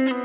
Okay,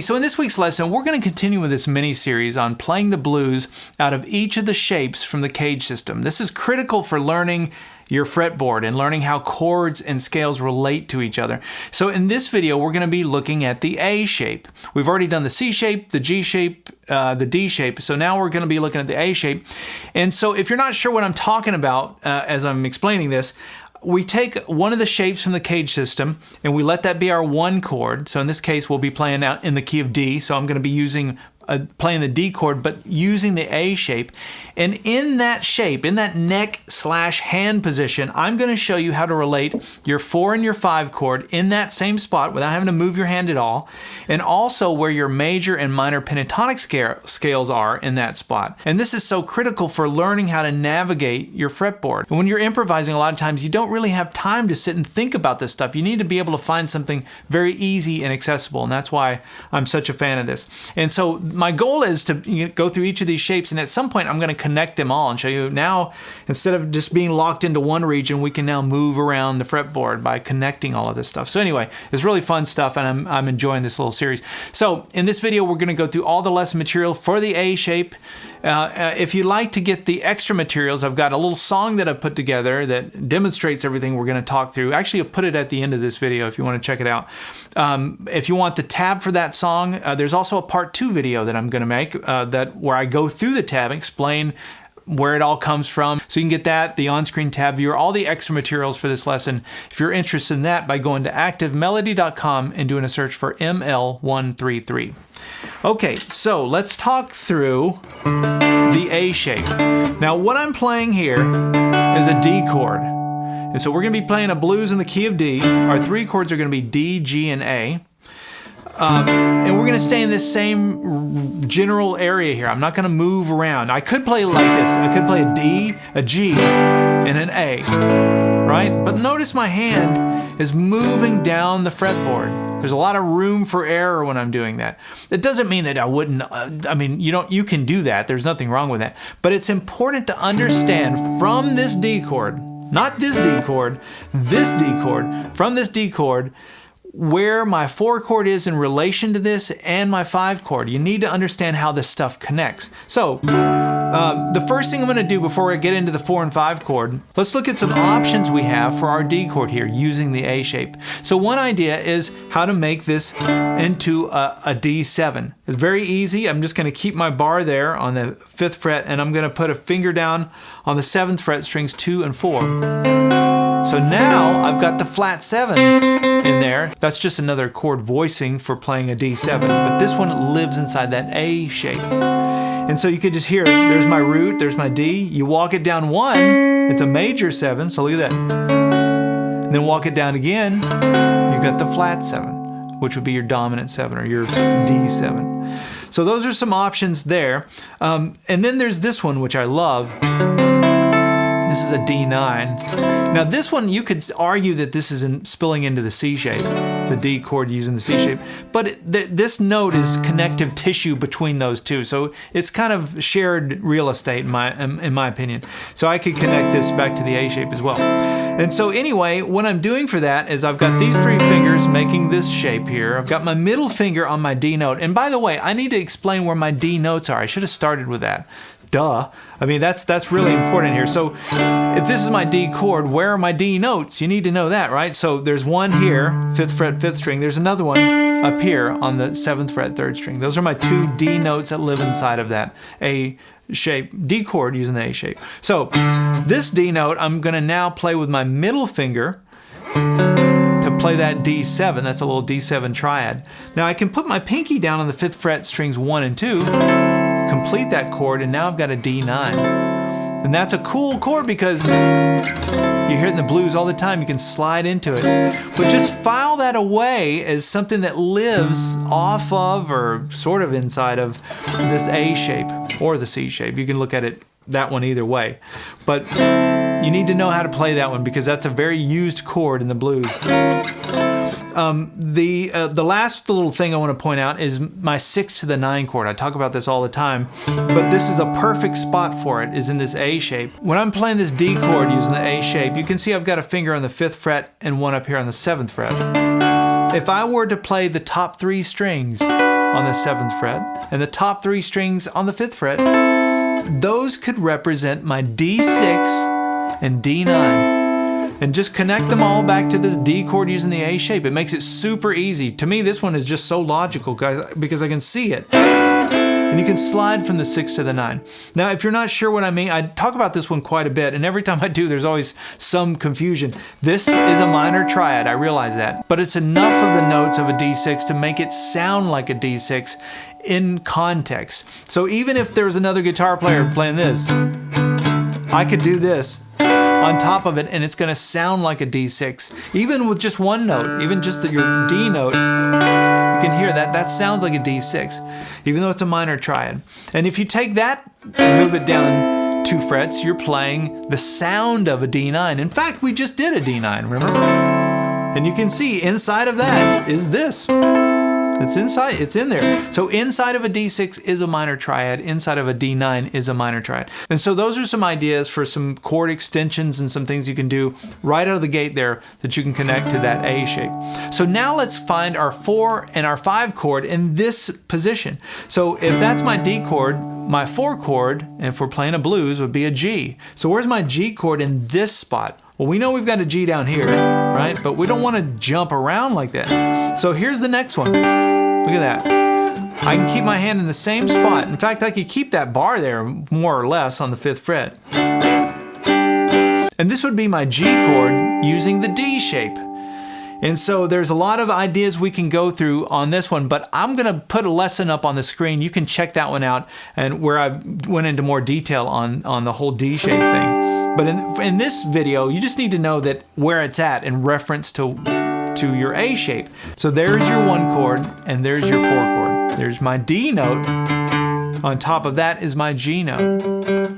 so in this week's lesson, we're going to continue with this mini-series on playing the blues out of each of the shapes from the CAGED system. This is critical for learning your fretboard and learning how chords and scales relate to each other. So in this video, we're going to be looking at the A shape. We've already done the C shape, the G shape, the D shape. So now we're going to be looking at the A shape. And so if you're not sure what I'm talking about as I'm explaining this, we take one of the shapes from the CAGED system and we let that be our one chord. So in this case, we'll be playing out in the key of D. So I'm going to be using playing the D chord, but using the A shape. And in that shape, in that neck/hand position, I'm going to show you how to relate your 4 and your 5 chord in that same spot without having to move your hand at all, and also where your major and minor pentatonic scales are in that spot. And this is so critical for learning how to navigate your fretboard. And when you're improvising, a lot of times you don't really have time to sit and think about this stuff. You need to be able to find something very easy and accessible, and that's why I'm such a fan of this. And so my goal is to go through each of these shapes, and at some point I'm going to connect them all and show you now, instead of just being locked into one region, we can now move around the fretboard by connecting all of this stuff. So anyway, it's really fun stuff, and I'm enjoying this little series. So in this video, we're going to go through all the lesson material for the A shape. If you'd like to get the extra materials, I've got a little song that I've put together that demonstrates everything we're going to talk through. Actually, I'll put it at the end of this video if you want to check it out. If you want the tab for that song, there's also a part 2 video that I'm going to make where I go through the tab and explain where it all comes from. So you can get that, the on-screen tab viewer, all the extra materials for this lesson, if you're interested in that, by going to activemelody.com and doing a search for ML133. Okay, so let's talk through the A shape. Now what I'm playing here is a D chord. And so we're going to be playing a blues in the key of D. Our 3 chords are going to be D, G, and A. And we're going to stay in this same general area here. I'm not going to move around. I could play like this. I could play a D, a G, and an A, right? But notice my hand is moving down the fretboard. There's a lot of room for error when I'm doing that. It doesn't mean that I wouldn't, you can do that. There's nothing wrong with that. But it's important to understand from this D chord, not this D chord, this D chord, from this D chord, where my 4 chord is in relation to this and my 5 chord. You need to understand how this stuff connects. So the first thing I'm going to do before I get into the 4 and 5 chord, let's look at some options we have for our D chord here using the A shape. So one idea is how to make this into a D7. It's very easy. I'm just going to keep my bar there on the 5th fret, and I'm going to put a finger down on the 7th fret, strings 2 and 4. So now I've got the flat 7 in there. That's just another chord voicing for playing a D7, but this one lives inside that A shape. And so you could just hear, there's my root, there's my D. You walk it down 1, it's a major 7, so look at that. And then walk it down again, you've got the flat 7, which would be your dominant 7 or your D7. So those are some options there. And then there's this one, which I love. This is a D9. Now this one, you could argue that this is spilling into the C shape, the D chord using the C shape, but this note is connective tissue between those two, so it's kind of shared real estate in my opinion. So I could connect this back to the A shape as well. And so anyway, what I'm doing for that is I've got these 3 fingers making this shape here. I've got my middle finger on my D note. And by the way, I need to explain where my D notes are. I should have started with that. Duh. I mean, that's really important here. So if this is my D chord, where are my D notes? You need to know that, right? So there's one here, 5th fret, 5th string. There's another one up here on the 7th fret, 3rd string. Those are my 2 D notes that live inside of that A shape, D chord using the A shape. So this D note, I'm going to now play with my middle finger to play that D7. That's a little D7 triad. Now I can put my pinky down on the 5th fret, strings 1 and 2, complete that chord, and now I've got a D9. And that's a cool chord because you hear it in the blues all the time. You can slide into it. But just file that away as something that lives off of or sort of inside of this A shape or the C shape. You can look at it that one either way. But you need to know how to play that one because that's a very used chord in the blues. The last little thing I want to point out is my 6 to the 9 chord. I talk about this all the time, but this is a perfect spot for it, is in this A shape. When I'm playing this D chord using the A shape, you can see I've got a finger on the 5th fret and one up here on the 7th fret. If I were to play the top 3 strings on the 7th fret and the top 3 strings on the 5th fret, those could represent my D6 and D9. And just connect them all back to this D chord using the A shape. It makes it super easy. To me, this one is just so logical, guys, because I can see it. And you can slide from the 6 to the 9. Now, if you're not sure what I mean, I talk about this one quite a bit, and every time I do, there's always some confusion. This is a minor triad, I realize that, but it's enough of the notes of a D6 to make it sound like a D6 in context. So even if there's another guitar player playing this, I could do this on top of it, and it's going to sound like a D6. Even with just one note, even just your D note, you can hear that. That sounds like a D6, even though it's a minor triad. And if you take that and move it down 2 frets, you're playing the sound of a D9. In fact, we just did a D9, remember? And you can see inside of that is this. It's inside, it's in there. So inside of a D6 is a minor triad, inside of a D9 is a minor triad. And so those are some ideas for some chord extensions and some things you can do right out of the gate there that you can connect to that A shape. So now let's find our 4 and our 5 chord in this position. So if that's my D chord, my 4 chord, and if we're playing a blues, would be a G. So where's my G chord in this spot? Well, we know we've got a G down here, right? But we don't want to jump around like that. So here's the next one. Look at that. I can keep my hand in the same spot. In fact, I could keep that bar there more or less on the 5th fret. And this would be my G chord using the D shape. And so there's a lot of ideas we can go through on this one, but I'm going to put a lesson up on the screen. You can check that one out, and where I went into more detail on the whole D shape thing. But in this video, you just need to know that where it's at in reference to your A shape. So there's your 1 chord, and there's your 4 chord. There's my D note. On top of that is my G note.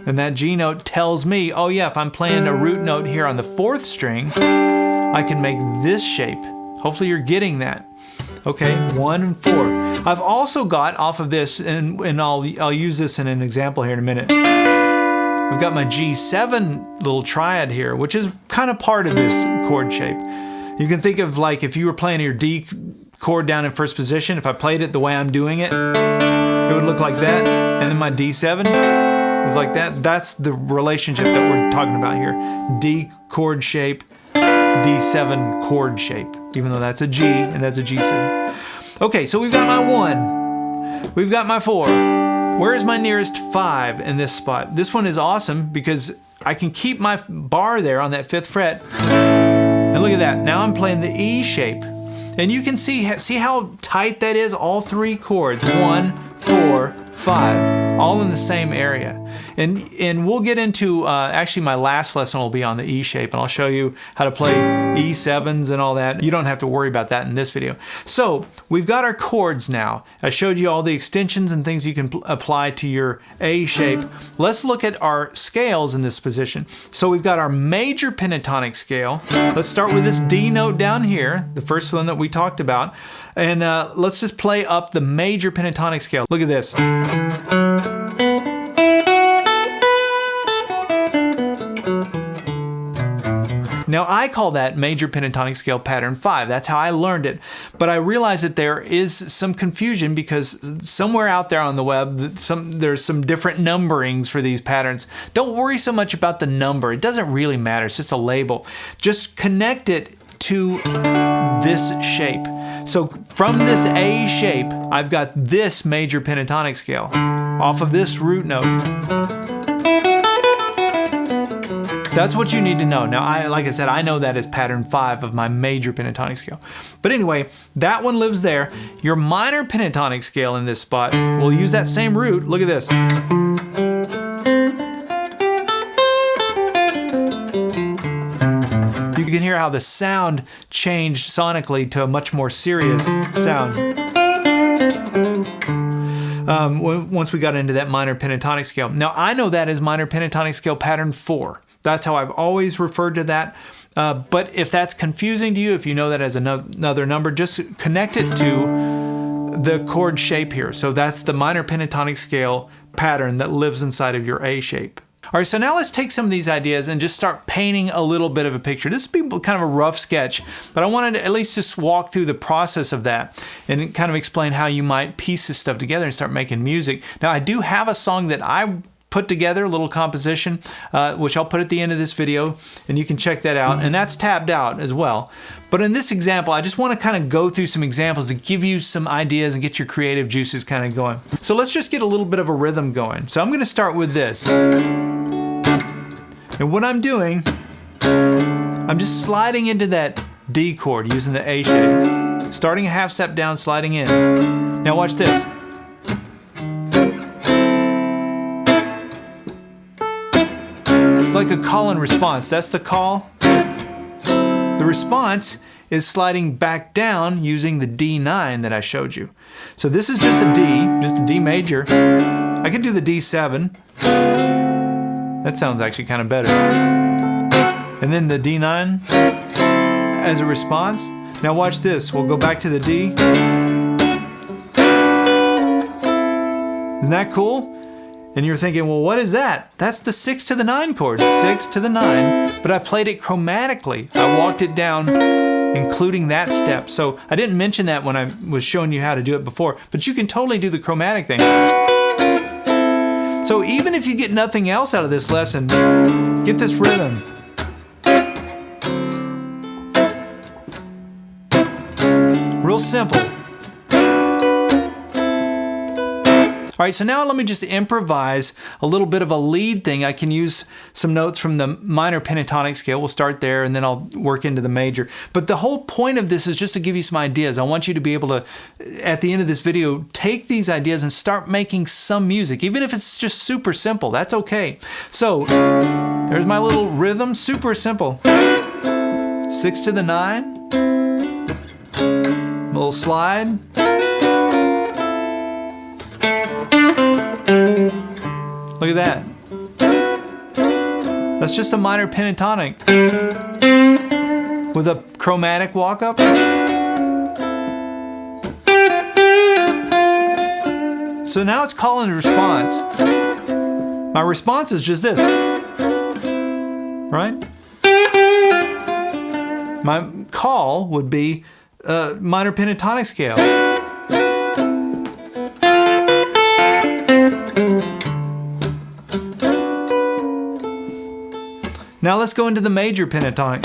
And that G note tells me, oh yeah, if I'm playing a root note here on the 4th string, I can make this shape. Hopefully you're getting that. Okay, 1 and 4. I've also got off of this, and I'll use this in an example here in a minute. I've got my G7 little triad here, which is kind of part of this chord shape. You can think of like if you were playing your D chord down in 1st position, if I played it the way I'm doing it, it would look like that. And then my D7 is like that. That's the relationship that we're talking about here. D chord shape, D7 chord shape, even though that's a G and that's a G7. Okay, so we've got my 1. We've got my 4. Where is my nearest 5 in this spot? This one is awesome because I can keep my bar there on that 5th fret. And look at that. Now I'm playing the E shape. And you can see how tight that is? All 3 chords. 1, 4, 5. All in the same area. And we'll get into, actually my last lesson will be on the E shape, and I'll show you how to play E7s and all that. You don't have to worry about that in this video. So we've got our chords now. I showed you all the extensions and things you can apply to your A shape. Let's look at our scales in this position. So we've got our major pentatonic scale. Let's start with this D note down here, the first one that we talked about. And let's just play up the major pentatonic scale. Look at this. Now I call that major pentatonic scale pattern 5. That's how I learned it. But I realize that there is some confusion because somewhere out there on the web, there's some different numberings for these patterns. Don't worry so much about the number. It doesn't really matter. It's just a label. Just connect it to this shape. So from this A shape, I've got this major pentatonic scale off of this root note. That's what you need to know. Now, like I said, I know that as pattern 5 of my major pentatonic scale. But anyway, that one lives there. Your minor pentatonic scale in this spot, we'll use that same root. Look at this. You can hear how the sound changed sonically to a much more serious sound. Once we got into that minor pentatonic scale. Now, I know that as minor pentatonic scale pattern 4. That's how I've always referred to that. But if that's confusing to you, if you know that as another number, just connect it to the chord shape here. So that's the minor pentatonic scale pattern that lives inside of your A shape. All right, so now let's take some of these ideas and just start painting a little bit of a picture. This will be kind of a rough sketch, but I wanted to at least just walk through the process of that and kind of explain how you might piece this stuff together and start making music. Now, I do have a song that I put together, a little composition, which I'll put at the end of this video, and you can check that out, and that's tabbed out as well. But in this example, I just want to kind of go through some examples to give you some ideas and get your creative juices kind of going. So let's just get a little bit of a rhythm going. So I'm going to start with this. And what I'm doing, I'm just sliding into that D chord using the A shape. Starting a half step down, sliding in. Now watch this. It's like a call and response. That's the call. The response is sliding back down using the D9 that I showed you. So this is just a D, just the D major. I could do the D7. That sounds actually kind of better. And then the D9 as a response. Now watch this. We'll go back to the D. Isn't that cool? And you're thinking, well, what is that? That's the 6 to the 9 chord, 6 to the 9, but I played it chromatically. I walked it down, including that step. So I didn't mention that when I was showing you how to do it before, but you can totally do the chromatic thing. So even if you get nothing else out of this lesson, get this rhythm. Real simple. All right, so now let me just improvise a little bit of a lead thing. I can use some notes from the minor pentatonic scale. We'll start there and then I'll work into the major. But the whole point of this is just to give you some ideas. I want you to be able to, at the end of this video, take these ideas and start making some music. Even if it's just super simple, that's okay. So there's my little rhythm, super simple. 6 to the 9, a little slide. Look at that. That's just a minor pentatonic with a chromatic walk up. So now it's call and response. My response is just this, right? My call would be minor pentatonic scale. Now let's go into the major pentatonic.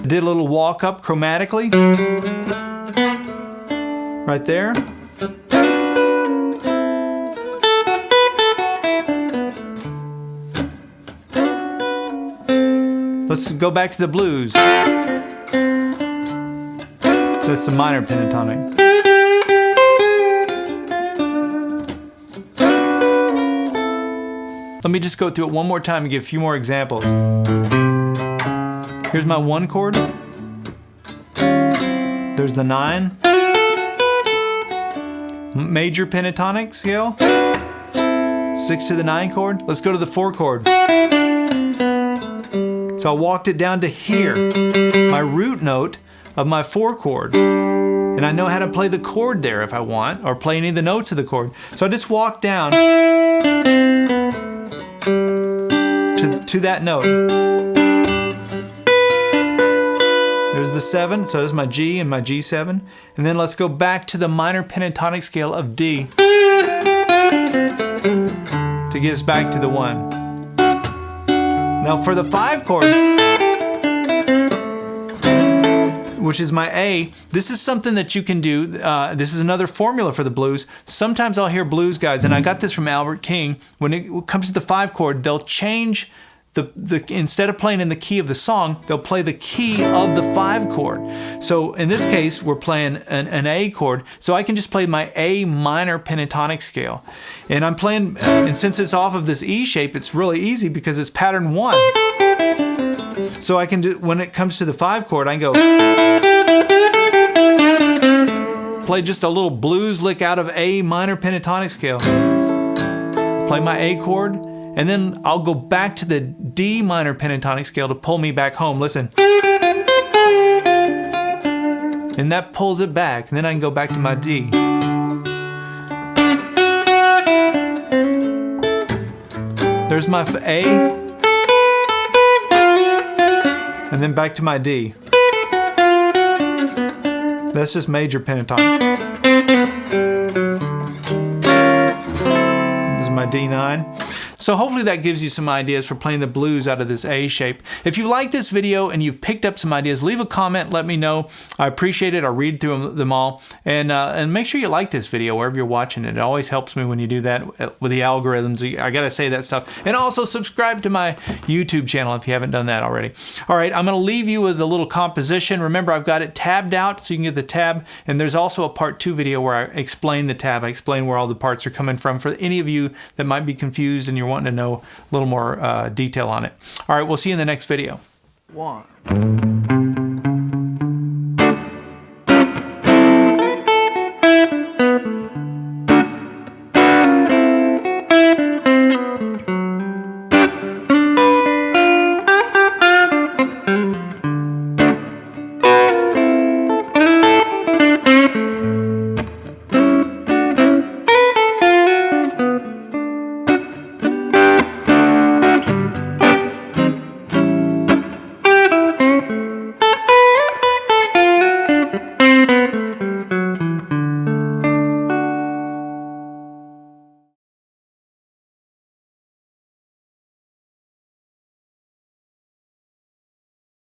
Did a little walk up chromatically. Right there. Let's go back to the blues. That's the minor pentatonic. Let me just go through it one more time and give a few more examples. Here's my 1 chord. There's the 9. Major pentatonic scale. 6 to the 9 chord. Let's go to the 4 chord. So I walked it down to here, my root note of my 4 chord. And I know how to play the chord there if I want, or play any of the notes of the chord. So I just walk down to that note. There's the 7, so there's my G and my G7. And then let's go back to the minor pentatonic scale of D to get us back to the 1. Now for the 5 chord, which is my A, this is something that you can do. This is another formula for the blues. Sometimes I'll hear blues guys, and I got this from Albert King, when it comes to the 5 chord, they'll change instead of playing in the key of the song, they'll play the key of the 5 chord. So in this case, we're playing an A chord, so I can just play my A minor pentatonic scale. And I'm playing, and since it's off of this E shape, it's really easy because it's pattern 1. So I can do, when it comes to the 5 chord, I can go play just a little blues lick out of A minor pentatonic scale. Play my A chord, and then I'll go back to the D minor pentatonic scale to pull me back home. Listen. And that pulls it back, and then I can go back to my D. There's my A, and then back to my D. That's just major pentatonic. This is my D9. So hopefully that gives you some ideas for playing the blues out of this A shape. If you like this video and you've picked up some ideas, leave a comment, let me know. I appreciate it. I'll read through them all. And make sure you like this video wherever you're watching it. It always helps me when you do that with the algorithms. I gotta say that stuff. And also subscribe to my YouTube channel if you haven't done that already. All right, I'm gonna leave you with a little composition. Remember, I've got it tabbed out so you can get the tab. And there's also a part 2 video where I explain the tab. I explain where all the parts are coming from for any of you that might be confused and you're wanting to know a little more detail on it. All right, we'll see you in the next video. 1.